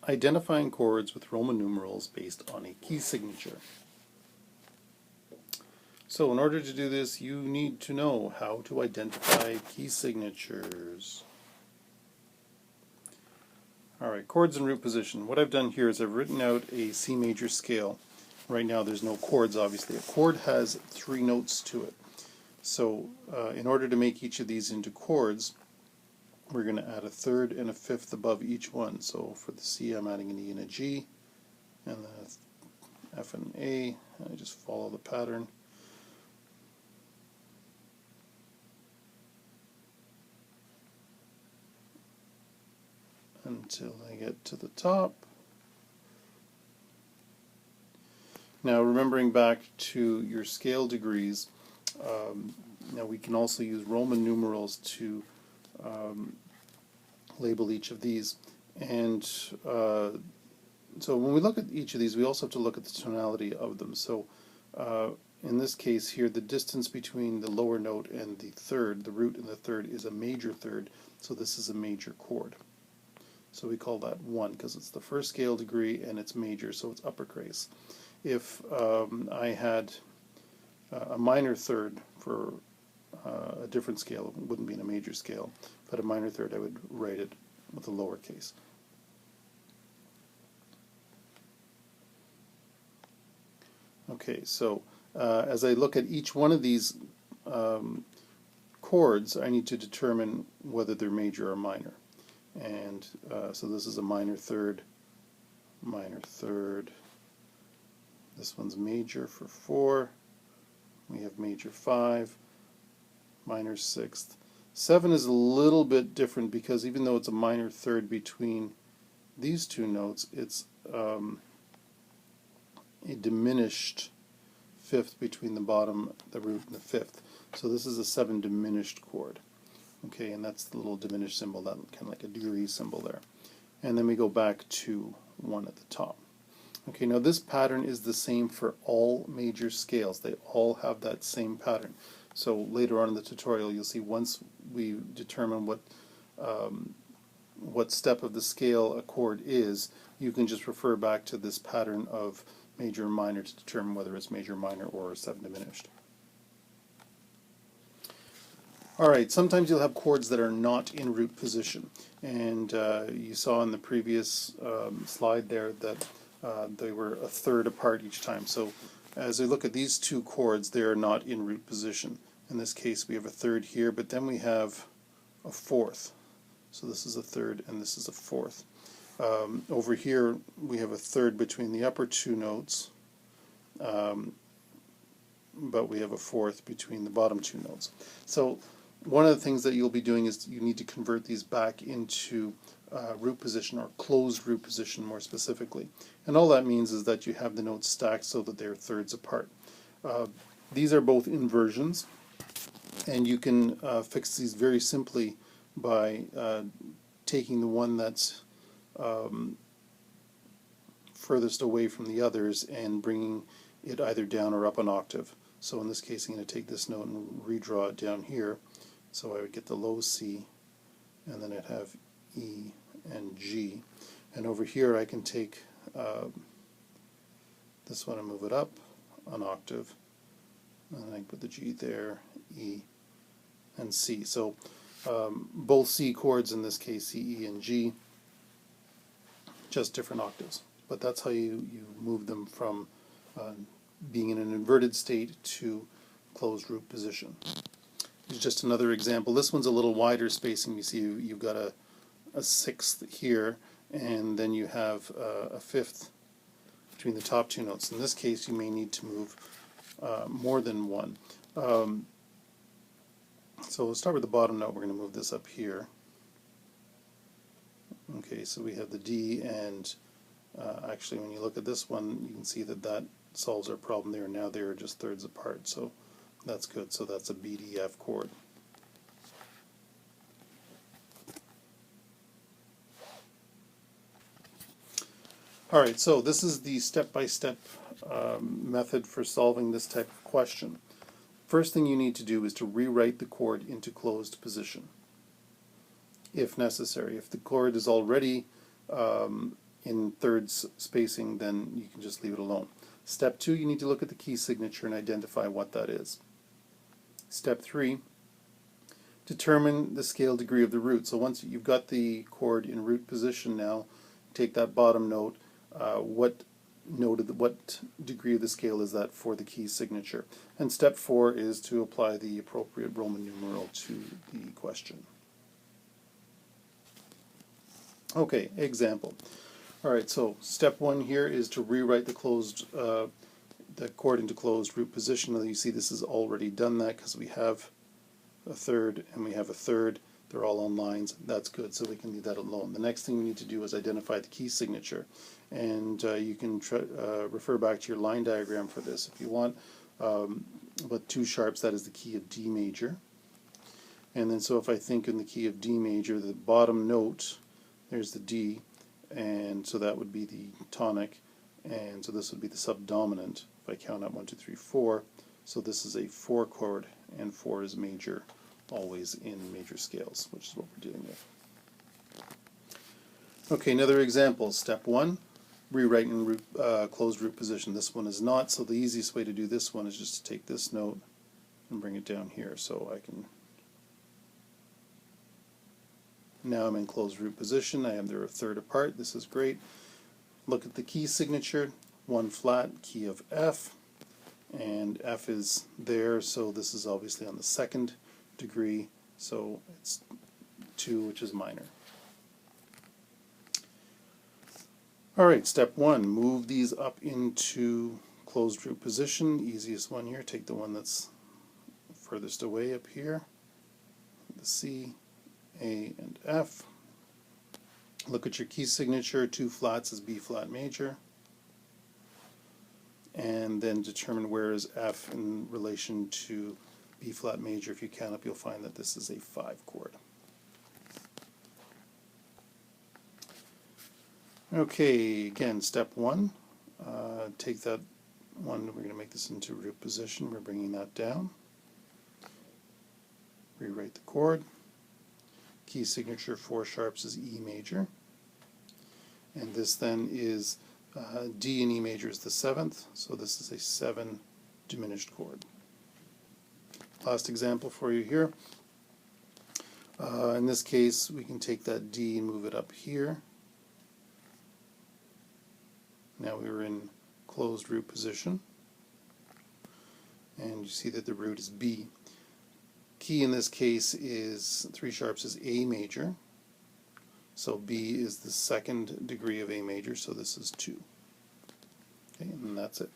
Identifying chords with Roman numerals based on a key signature. So in order to do this, you need to know how to identify key signatures. Alright, chords in root position. What I've done here is I've written out a C major scale. Right now there's no chords, obviously. A chord has 3 notes to it. So in order to make each of these into chords, we're going to add a third and a fifth above each one. So for the C, I'm adding an E and a G, and then a F and an A, and I just follow the pattern. Until I get to the top. Now remembering back to your scale degrees, now we can also use Roman numerals to label each of these. And so when we look at each of these, we also have to look at the tonality of them. So in this case here, the distance between the lower note and the third, the root and the third, is a major third. So this is a major chord. So we call that 1 because it's the first scale degree and it's major, so it's uppercase. If I had a minor third for a different scale, it wouldn't be in a major scale. If I had a minor third, I would write it with a lowercase. Okay, so as I look at each one of these chords, I need to determine whether they're major or minor. And so this is a minor third, this one's major for 4, we have major 5, minor 6th. 7 is a little bit different because even though it's a minor third between these two notes, it's a diminished fifth between the bottom, the root, and the fifth. So this is a 7 diminished chord. Okay, and that's the little diminished symbol, that kind of like a degree symbol there. And then we go back to 1 at the top. Okay, now this pattern is the same for all major scales. They all have that same pattern. So later on in the tutorial, you'll see once we determine what step of the scale a chord is, you can just refer back to this pattern of major and minor to determine whether it's major, minor, or 7 diminished. Alright, sometimes you'll have chords that are not in root position, and you saw in the previous slide there that they were a third apart each time. So as I look at these two chords, they are not in root position. In this case we have a third here, but then we have a fourth. So this is a third and this is a fourth. Over here we have a third between the upper two notes, but we have a fourth between the bottom two notes. So one of the things that you'll be doing is you need to convert these back into root position, or closed root position more specifically. And all that means is that you have the notes stacked so that they're thirds apart. These are both inversions, and you can fix these very simply by taking the one that's furthest away from the others and bringing it either down or up an octave. So in this case I'm going to take this note and redraw it down here. So I would get the low C, and then I'd have E and G. And over here I can take this one and move it up an octave, and I can put the G there, E, and C. So both C chords in this case, C, E, and G, just different octaves. But that's how you move them from being in an inverted state to closed root position. Here's just another example. This one's a little wider spacing. You see you've got a sixth here, and then you have a fifth between the top two notes. In this case you may need to move more than one. So we'll start with the bottom note. We're going to move this up here. Okay, so we have the D, and actually when you look at this one you can see that that solves our problem there. Now they're just thirds apart, so that's good. So that's a BDF chord. Alright, so this is the step-by-step method for solving this type of question. First thing you need to do is to rewrite the chord into closed position, if necessary. If the chord is already in thirds spacing, then you can just leave it alone. Step 2, you need to look at the key signature and identify what that is. Step 3, determine the scale degree of the root. So once you've got the chord in root position now, take that bottom note, what degree of the scale is that for the key signature? And step 4 is to apply the appropriate Roman numeral to the question. Okay, example. All right, so step 1 here is to rewrite the chord into closed root position. Now you see this has already done that because we have a third and we have a third. They're all on lines. That's good, so we can leave that alone. The next thing we need to do is identify the key signature. And you can refer back to your line diagram for this if you want. But 2 sharps, that is the key of D major. And then so if I think in the key of D major, the bottom note, there's the D, and so that would be the tonic, and so this would be the subdominant. If I count up 1, 2, 3, 4, so this is a 4 chord, and 4 is major, always in major scales, which is what we're dealing with. Okay, another example. Step 1, rewrite in closed root position. This one is not, so the easiest way to do this one is just to take this note and bring it down here, so I can. Now I'm in closed root position. They're a third apart. This is great. Look at the key signature, 1 flat, key of F, and F is there, so this is obviously on the 2nd degree, so it's 2, which is minor. All right, step 1, move these up into closed root position. Easiest one here, take the one that's furthest away up here, the C, A, and F. Look at your key signature, 2 flats is B flat major, and then determine where is F in relation to B flat major. If you count up, you'll find that this is a 5 chord. Okay, again, step 1, take that one, we're going to make this into root position, we're bringing that down, rewrite the chord. Key signature 4 sharps is E major, and this then is D in E major is the 7th, so this is a 7 diminished chord. Last example for you here. In this case, we can take that D and move it up here. Now we're in closed root position, and you see that the root is B. Key in this case is 3 sharps is A major, so B is the 2nd degree of A major, so this is 2. Okay, and that's it.